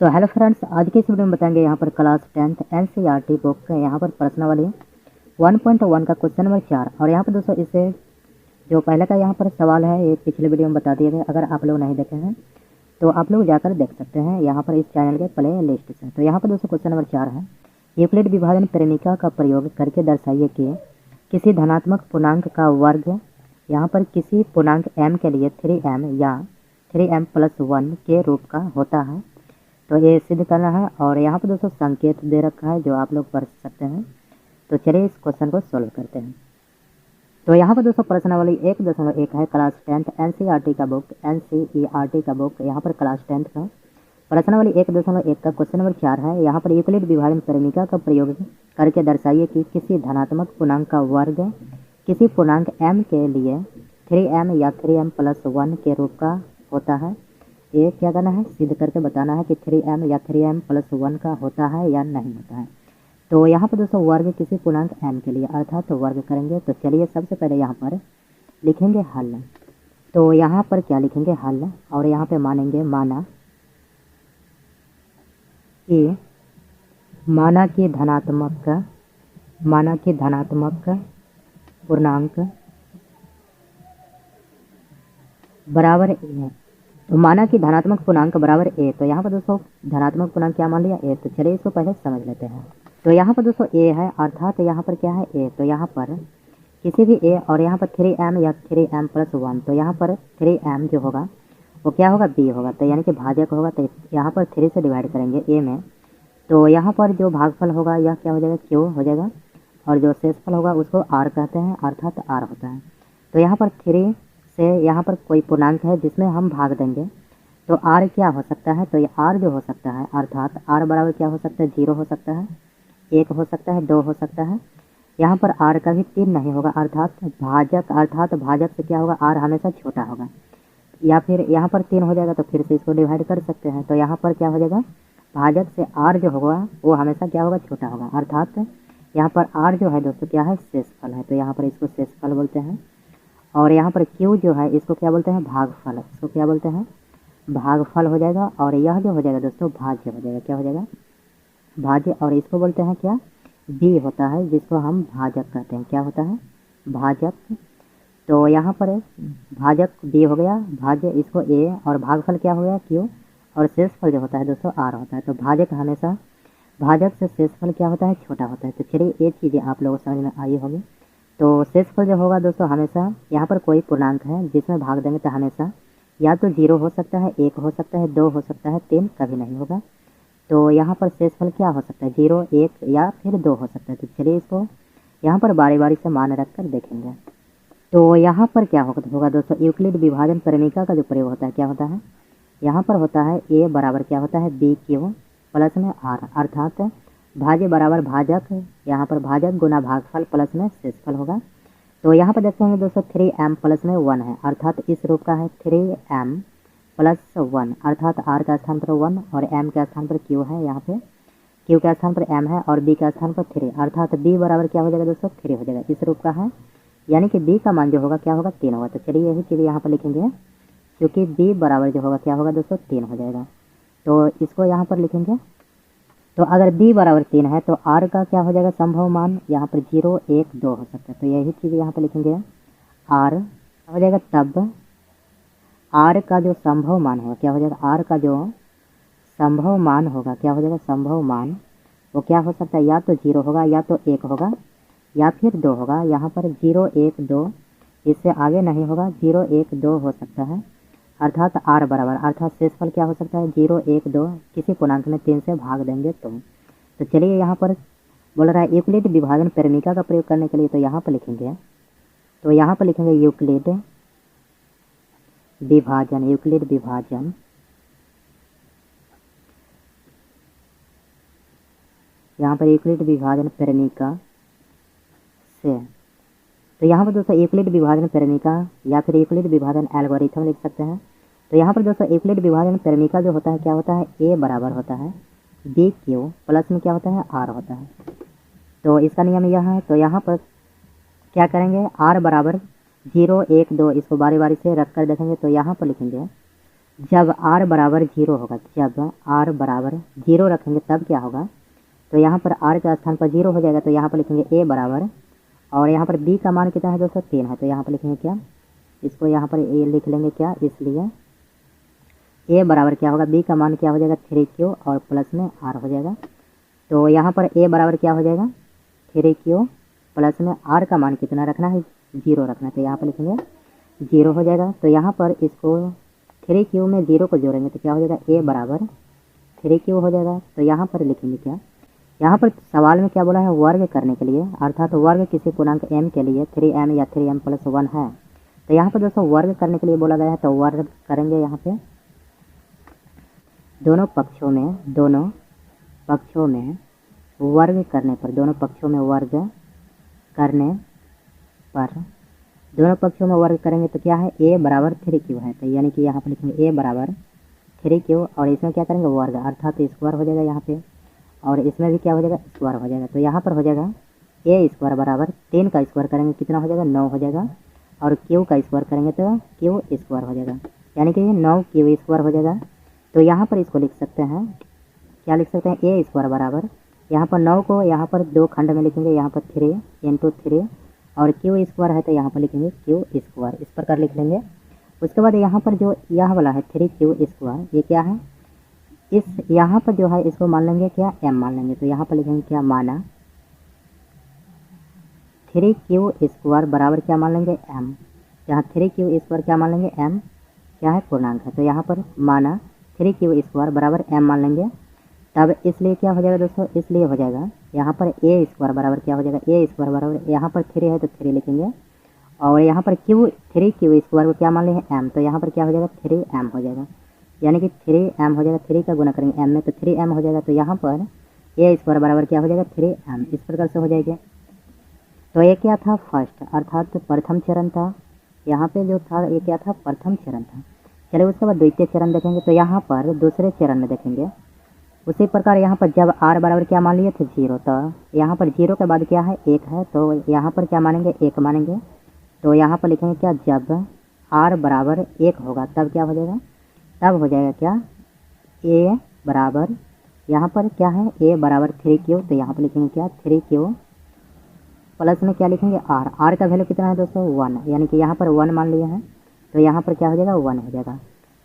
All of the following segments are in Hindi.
सो हेलो फ्रेंड्स, आज के इस वीडियो में बताएंगे यहाँ पर क्लास 10th एनसीईआरटी बुक यहाँ पर प्रश्नावली 1.1 का क्वेश्चन नंबर 4। और यहाँ पर दोस्तों इससे जो पहले का यहाँ पर सवाल है ये पिछले वीडियो में बता दिए गए। अगर आप लोग नहीं देखे हैं तो आप लोग जाकर देख सकते हैं यहाँ पर इस चैनल के प्ले लिस्ट से। तो यहाँ पर दोस्तों क्वेश्चन नंबर 4 है, यूक्लिड विभाजन प्रेमिका का प्रयोग करके दर्शाइए कि किसी धनात्मक पूर्णांक का वर्ग यहाँ पर किसी पूर्णांक m के लिए 3m या 3m+1 के रूप का होता है। तो ये सिद्ध करना है और यहाँ पर दोस्तों संकेत दे रखा है जो आप लोग पढ़ सकते हैं। तो चलिए इस क्वेश्चन को सॉल्व करते हैं। तो यहाँ पर दोस्तों प्रश्नावली 1.1 है, क्लास 10th एनसीईआरटी का बुक यहाँ पर क्लास 10th का प्रश्नावली 1.1 का क्वेश्चन नंबर 4 है। यहाँ पर यूक्लिड विभाजन प्रेमिका का प्रयोग करके दर्शाइए कि किसी धनात्मक पूर्णांक का वर्ग किसी पूर्णांक m के लिए 3m या 3m+1 के रूप का होता है। ये क्या करना है, सिद्ध करके बताना है कि 3m या 3m+1 का होता है या नहीं होता है। तो यहाँ पर दोस्तों वर्ग किसी पूर्णांक m के लिए अर्थात तो वर्ग करेंगे। तो चलिए सबसे पहले यहाँ पर लिखेंगे हल। तो यहाँ पर क्या लिखेंगे, हल, और यहाँ पे मानेंगे माना कि धनात्मक पूर्णांक बराबर a। तो माना कि धनात्मक पूर्णांक बराबर a। तो यहाँ पर दोस्तों धनात्मक पूर्णांक क्या मान लिया, a। तो चलिए इसको पहले समझ लेते हैं। तो यहाँ पर दोस्तों a है अर्थात यहाँ पर क्या है a। तो यहाँ पर किसी भी a और यहाँ पर 3m या 3m+1। तो यहाँ पर 3m जो होगा वो क्या होगा, b होगा। तो यानी कि भाजक होगा। तो यहाँ पर 3 से डिवाइड करेंगे a में। तो यहाँ पर जो भागफल होगा यह क्या हो जाएगा, q हो जाएगा। और जो शेषफल होगा उसको r कहते हैं अर्थात r होता है। तो यहाँ पर 3 से यहाँ पर कोई पूर्णांक है जिसमें हम भाग देंगे तो r क्या हो सकता है, तो ये r जो हो सकता है अर्थात r बराबर क्या हो सकता है, 0 हो सकता है, 1 हो सकता है, 2 हो सकता है। यहाँ पर r का भी 3 नहीं होगा अर्थात भाजक से क्या होगा, r हमेशा छोटा होगा। या फिर यहाँ पर 3 हो जाएगा तो फिर से इसको डिवाइड कर सकते हैं। तो यहाँ पर क्या हो जाएगा, भाजक से r जो होगा वो हमेशा क्या होगा, छोटा होगा। अर्थात यहाँ पर r जो है दोस्तों क्या है, शेषफल है। तो यहाँ पर इसको शेषफल बोलते हैं। और यहाँ पर q जो है इसको क्या बोलते हैं, भागफल। इसको क्या बोलते हैं, भागफल हो जाएगा। और यह जो हो जाएगा दोस्तों भाज्य हो जाएगा। क्या हो जाएगा, भाज्य। और इसको बोलते हैं क्या, b होता है जिसको हम भाजक कहते हैं। क्या होता है, भाजक। तो यहाँ पर भाजक b हो गया, भाज्य इसको a, और भागफल क्या हो गया q, और शेषफल जो होता है दोस्तों r होता है। तो भाजक हमेशा भाजक से शेषफल क्या होता है, छोटा होता है। तो चलिए ये चीज़ें आप लोगों को समझ में आई होगी। तो शेषफल जो होगा दोस्तों हमेशा यहाँ पर कोई पूर्णांक है जिसमें भाग देंगे तो हमेशा या तो 0 हो सकता है, 1 हो सकता है, 2 हो सकता है, 3 कभी नहीं होगा। तो यहाँ पर शेषफल क्या हो सकता है, 0, 1 या फिर 2 हो सकता है। तो चलिए इसको यहाँ पर बारी बारी से मान रख कर देखेंगे। तो यहाँ पर क्या होगा दोस्तों, यूक्लिड विभाजन प्रेमिका का जो प्रयोग होता है क्या होता है, यहाँ पर होता है a बराबर क्या होता है, b/q प्लस में r अर्थात भाज्य बराबर भाजक, यहाँ पर भाजक गुना भागफल प्लस में शेषफल होगा। तो यहाँ पर देखते हैं दोस्तों 3m+1 है अर्थात इस रूप का है 3m+1 अर्थात r का स्थान पर 1 और m के स्थान पर q है। यहाँ पे q के स्थान पर m है और b का स्थान पर 3 अर्थात b बराबर क्या हो जाएगा दोस्तों, 3 हो जाएगा। इस रूप का है यानी कि b का मान जो होगा क्या होगा, 3 होगा। तो चलिए यही चीज़ यहाँ पर लिखेंगे क्योंकि b बराबर जो होगा क्या होगा दोस्तों, 3 हो जाएगा। तो इसको यहाँ पर लिखेंगे। तो अगर b बराबर 3 है तो r का क्या हो जाएगा, संभव मान यहाँ पर 0, 1, 2 हो सकता है। तो यही चीज़ यहाँ पर लिखेंगे r हो जाएगा, तब r का जो संभव मान होगा क्या हो जाएगा, r का जो संभव मान होगा क्या हो जाएगा, संभव मान वो क्या हो सकता है, या तो 0 होगा, या तो 1 होगा, या फिर 2 होगा। यहाँ पर 0, 1, 2 इससे आगे नहीं होगा, 0, 1, 2 हो सकता है अर्थात r बराबर अर्थात शेषफल क्या हो सकता है, 0, 1, 2 किसी पूर्णांक में 3 से भाग देंगे तो चलिए यहाँ पर बोल रहा है यूक्लिड विभाजन प्रेमिका का प्रयोग करने के लिए। तो यहाँ पर लिखेंगे यूक्लिड विभाजन यहाँ पर यूक्लिड विभाजन प्रेमिका से। तो यहाँ पर दोस्तों यूक्लिड विभाजन प्रेमिका या फिर यूक्लिड विभाजन एल्गोरिथम लिख सकते हैं। तो यहाँ पर दोस्तों यूक्लिड विभाजन प्रेमिका जो होता है क्या होता है, a बराबर होता है b/q प्लस में क्या होता है, r होता है। तो इसका नियम यह है। तो यहाँ पर क्या करेंगे, r बराबर 0, 1, 2 इसको बारी बारी से रख कर देखेंगे। तो यहाँ पर लिखेंगे जब r बराबर 0 होगा, जब r बराबर 0 रखेंगे तब क्या होगा, तो यहाँ पर r के स्थान पर 0 हो जाएगा, तो यहाँ पर लिखेंगे a बराबर, और यहाँ पर b का मान कितना है दोस्तों 3 है, तो यहाँ पर लिखेंगे क्या, इसको यहाँ पर ये लिख लेंगे क्या, इसलिए a बराबर क्या होगा, b का मान क्या हो जाएगा 3q और प्लस में r हो जाएगा। तो यहाँ पर a बराबर क्या हो जाएगा 3q प्लस में r का मान कितना रखना है 0 रखना है, तो यहाँ पर लिखेंगे 0 हो जाएगा। तो यहाँ पर इसको 3q में 0 को जोड़ेंगे तो क्या हो जाएगा a बराबर 3q हो जाएगा। तो यहाँ पर लिखेंगे क्या, यहाँ पर सवाल में क्या बोला है, वर्ग करने के लिए, अर्थात वर्ग किसी पूर्णांक m के लिए 3m या 3m प्लस 1 है। तो यहाँ पर दोस्तों वर्ग करने के लिए बोला गया है, तो वर्ग करेंगे यहाँ पे दोनों पक्षों में वर्ग करने पर, दोनों पक्षों में वर्ग करने पर, दोनों पक्षों में वर्ग करेंगे तो क्या है a बराबर 3q है, तो यानी कि यहाँ पर लिखेंगे a बराबर 3q और इसमें क्या करेंगे वर्ग, अर्थात स्क्वायर हो जाएगा यहाँ पे, और इसमें भी क्या हो जाएगा स्क्वायर हो जाएगा। तो यहाँ पर हो जाएगा a स्क्वायर बराबर 3 का स्क्वायर करेंगे कितना हो जाएगा 9 हो जाएगा, और q का स्क्वायर करेंगे तो q स्क्वायर हो जाएगा, यानी कि 9q स्क्वायर हो जाएगा। तो यहाँ पर इसको लिख सकते हैं, क्या लिख सकते हैं, a स्क्वायर बराबर, यहाँ पर 9 को यहाँ पर 2 खंड में लिखेंगे, यहाँ पर 3 इंटू 3, और q स्क्वायर है तो यहाँ पर लिखेंगे q स्क्वायर, इस प्रकार लिख लेंगे। उसके बाद यहाँ पर जो यह वाला है 3q स्क्वायर, ये क्या है, इस यहाँ पर जो है इसको मान लेंगे क्या m मान लेंगे, तो यहाँ पर लिखेंगे क्या माना 3q स्क्वायर बराबर क्या मान लेंगे m, यहाँ 3q स्क्वायर क्या मान लेंगे m क्या है पूर्णांक है, तो यहाँ पर माना 3q स्क्वायर बराबर m मान लेंगे। तब इसलिए क्या हो जाएगा दोस्तों, इसलिए हो जाएगा यहाँ पर a स्क्वायर बराबर क्या हो जाएगा, a स्क्वायर बराबर यहाँ पर 3 है तो 3 लिखेंगे, और यहाँ पर 3q स्क्वायर को क्या मान लेंगे m, तो यहाँ पर क्या हो जाएगा 3m हो जाएगा, यानी कि 3m हो जाएगा, 3 का गुना करेंगे m में तो 3m हो जाएगा। तो यहाँ पर a स्क्वायर बराबर क्या हो जाएगा 3m, इस प्रकार से हो जाएगा। तो ये क्या था फर्स्ट, अर्थात प्रथम चरण था, यहाँ पे जो था ये क्या था प्रथम चरण था। चलिए उसके बाद द्वितीय चरण देखेंगे, तो यहाँ पर दूसरे चरण में देखेंगे उसी प्रकार यहाँ पर जब r बराबर क्या मान लिए थे 0, तो यहाँ पर 0 के बाद क्या है 1 है, तो यहाँ पर क्या मानेंगे 1 मानेंगे। तो यहाँ पर लिखेंगे क्या, जब r बराबर 1 होगा तब क्या हो जाएगा, तब हो जाएगा क्या a बराबर, यहाँ पर क्या है a बराबर 3q, तो यहाँ पर लिखेंगे क्या 3q प्लस में क्या लिखेंगे r का वैल्यू कितना है दोस्तों 1, यानी कि यहाँ पर 1 मान लिए हैं, तो यहाँ पर क्या हो जाएगा 1 हो जाएगा।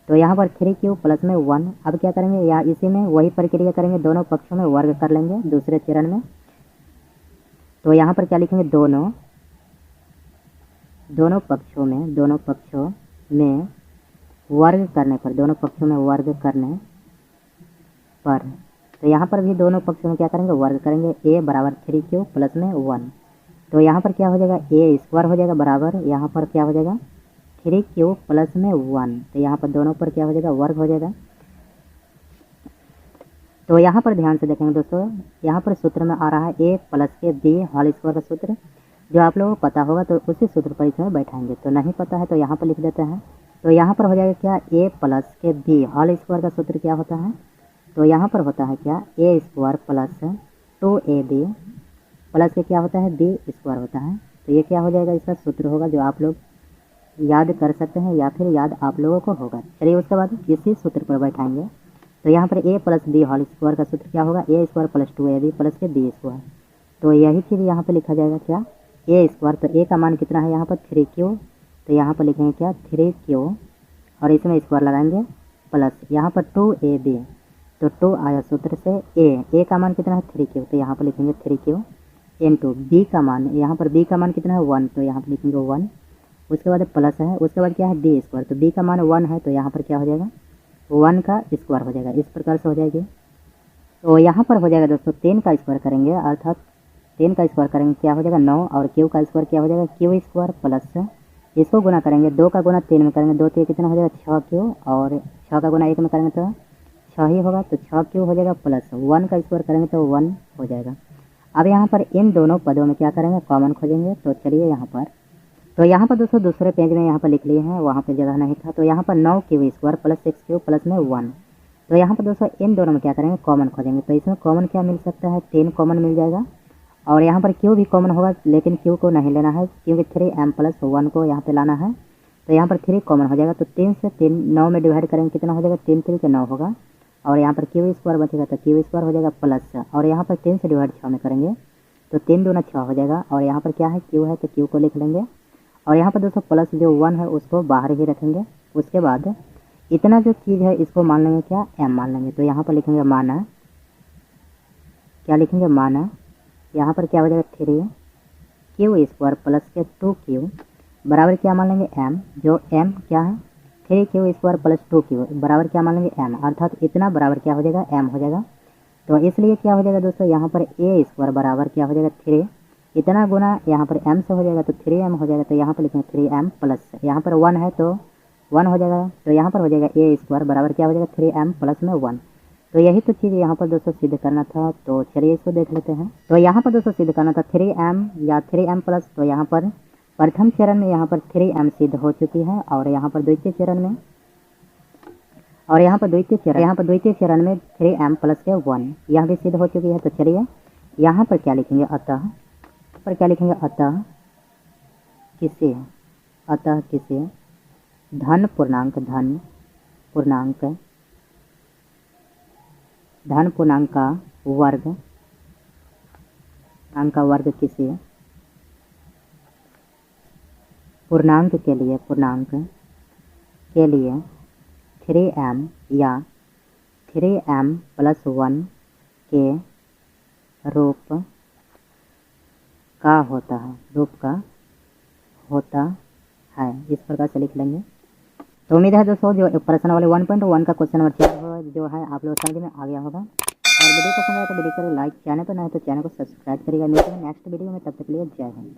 तो यहाँ पर 3q प्लस में 1, अब क्या करेंगे या इसी में वही प्रक्रिया करेंगे, दोनों पक्षों में वर्ग कर लेंगे दूसरे चरण में। तो यहाँ पर क्या लिखेंगे दोनों पक्षों में वर्ग करने पर, दोनों पक्षों में वर्ग करने पर, तो यहाँ पर भी दोनों पक्षों में क्या करेंगे वर्ग करेंगे, a बराबर 3q प्लस में 1, तो यहाँ पर क्या हो जाएगा a स्क्वायर हो जाएगा बराबर, यहाँ पर क्या हो जाएगा 3q प्लस में 1, तो यहाँ पर दोनों पर क्या हो जाएगा वर्ग हो जाएगा। तो यहाँ पर ध्यान से देखेंगे दोस्तों, यहाँ पर सूत्र में आ रहा है a प्लस के b होल स्क्वायर का सूत्र, जो आप लोगों को पता होगा तो उसी सूत्र पर इसमें बैठाएंगे, तो नहीं पता है तो यहाँ पर लिख देते हैं। तो यहाँ पर हो जाएगा क्या a प्लस के b होल स्क्वायर का सूत्र क्या होता है, तो यहाँ पर होता है क्या a square plus 2ab plus के क्या होता है b स्क्वायर होता है। तो ये क्या हो जाएगा, इसका सूत्र होगा जो आप लोग याद कर सकते हैं या फिर याद आप लोगों को होगा। चलिए उसके बाद इसी सूत्र पर बैठाएंगे, तो यहाँ पर a plus B whole square का सूत्र क्या होगा, a square plus 2ab plus के b स्क्वायर। तो यही चीज़ यहाँ पर लिखा जाएगा क्या a स्क्वायर, तो a का मान कितना है यहाँ पर 3q, तो यहाँ पर लिखेंगे क्या 3q और इसमें स्क्वायर लगाएंगे प्लस यहाँ पर 2ab, तो 2 आया सूत्र से a का मान कितना है 3q, तो यहाँ पर लिखेंगे 3q इंटू b का मान, यहाँ पर b का मान कितना है 1, तो यहाँ पर लिखेंगे 1, उसके बाद प्लस है, उसके बाद क्या है b स्क्वायर, तो b का मान 1 है, तो यहाँ पर क्या हो जाएगा 1 का स्क्वायर हो जाएगा, इस प्रकार से हो जाएगी। तो यहाँ पर हो जाएगा दोस्तों 3 का स्क्वायर करेंगे, अर्थात 3 का स्क्वायर करेंगे क्या हो जाएगा 9, और q का स्क्वायर क्या हो जाएगा q स्क्वायर प्लस इसको गुना करेंगे, 2 का गुना 3 में करेंगे, 2 3 कितना हो जाएगा 6q, और 6 का गुना 1 में करेंगे तो 6 ही होगा, तो 6q हो जाएगा प्लस 1 का स्क्वायर करेंगे तो 1 हो जाएगा। अब यहाँ पर इन दोनों पदों में क्या करेंगे कॉमन खोजेंगे, तो चलिए यहाँ पर, तो यहाँ पर दोस्तों दूसरे पेज में यहाँ पर लिख लिए हैं, वहाँ पे जगह नहीं था, तो यहाँ पर 9q square plus 6q plus में 1, तो यहाँ पर दोस्तों इन दोनों में क्या करेंगे कॉमन खोजेंगे। तो इसमें कॉमन क्या मिल सकता है 3 कॉमन मिल जाएगा, और यहाँ पर q भी कॉमन होगा, लेकिन q को नहीं लेना है क्योंकि 3m प्लस 1 को यहाँ पे लाना है। तो यहाँ पर 3 कॉमन हो जाएगा, तो 3 से 3 9 में डिवाइड करेंगे कितना हो जाएगा, 3 3 के 9 होगा, और यहाँ पर क्यू स्क्वायर बचेगा तो क्यू स्क्वायर हो जाएगा प्लस, और यहाँ पर 3 से डिवाइड 6 में करेंगे तो 3 दूना 6 हो जाएगा, और यहाँ पर क्या है क्यू है तो क्यू को लिख लेंगे, और यहाँ पर दोस्तों प्लस जो 1 है उसको बाहर ही रखेंगे। उसके बाद इतना जो चीज़ है इसको मान लेंगे क्या, m मान लेंगे, तो यहाँ पर लिखेंगे माना, क्या लिखेंगे माना, यहाँ पर क्या हो जाएगा 3 क्यू स्क्वायर प्लस के 2 क्यू बराबर क्या मान लेंगे m, जो m क्या है 3 क्यू स्क्वायर प्लस 2 क्यू बराबर क्या मान लेंगे m, अर्थात इतना बराबर क्या हो जाएगा m हो जाएगा। तो इसलिए क्या हो जाएगा दोस्तों, यहाँ पर a स्क्वायर बराबर क्या हो जाएगा 3, इतना गुना यहाँ पर m से हो जाएगा तो 3m हो जाएगा, तो यहाँ पर लिखेंगे 3m प्लस, यहाँ पर 1 है तो 1 हो जाएगा, तो यहाँ पर हो जाएगा a स्क्वायर बराबर क्या हो जाएगा 3m प्लस में 1। तो यही तो चीज़ यहाँ पर दोस्तों सिद्ध करना था, तो चलिए इसको देख लेते हैं। तो यहाँ पर दोस्तों सिद्ध करना था 3m या 3m प्लस, तो यहाँ पर प्रथम चरण में यहाँ पर 3m सिद्ध हो चुकी है, और यहाँ पर द्वितीय चरण में द्वितीय चरण में 3m प्लस के 1 यह भी सिद्ध हो चुकी है। तो चलिए यहाँ पर क्या लिखेंगे, अतः किसी धन पूर्णांक का वर्ग किसी पूर्णांक के लिए 3m या 3m प्लस 1 के रूप का होता है, इस प्रकार से लिख लेंगे। तो उम्मीद है दोस्तों जो प्रश्न वाले 1.1 का क्वेश्चन नंबर 4 जो है आप लोग समझ में आ गया होगा, और वीडियो पसंद आए तो वीडियो को लाइक, चैनल पर नए तो चैनल को सब्सक्राइब करिएगा। मिलते हैं नेक्स्ट वीडियो में, तब तक के लिए जय हिंद।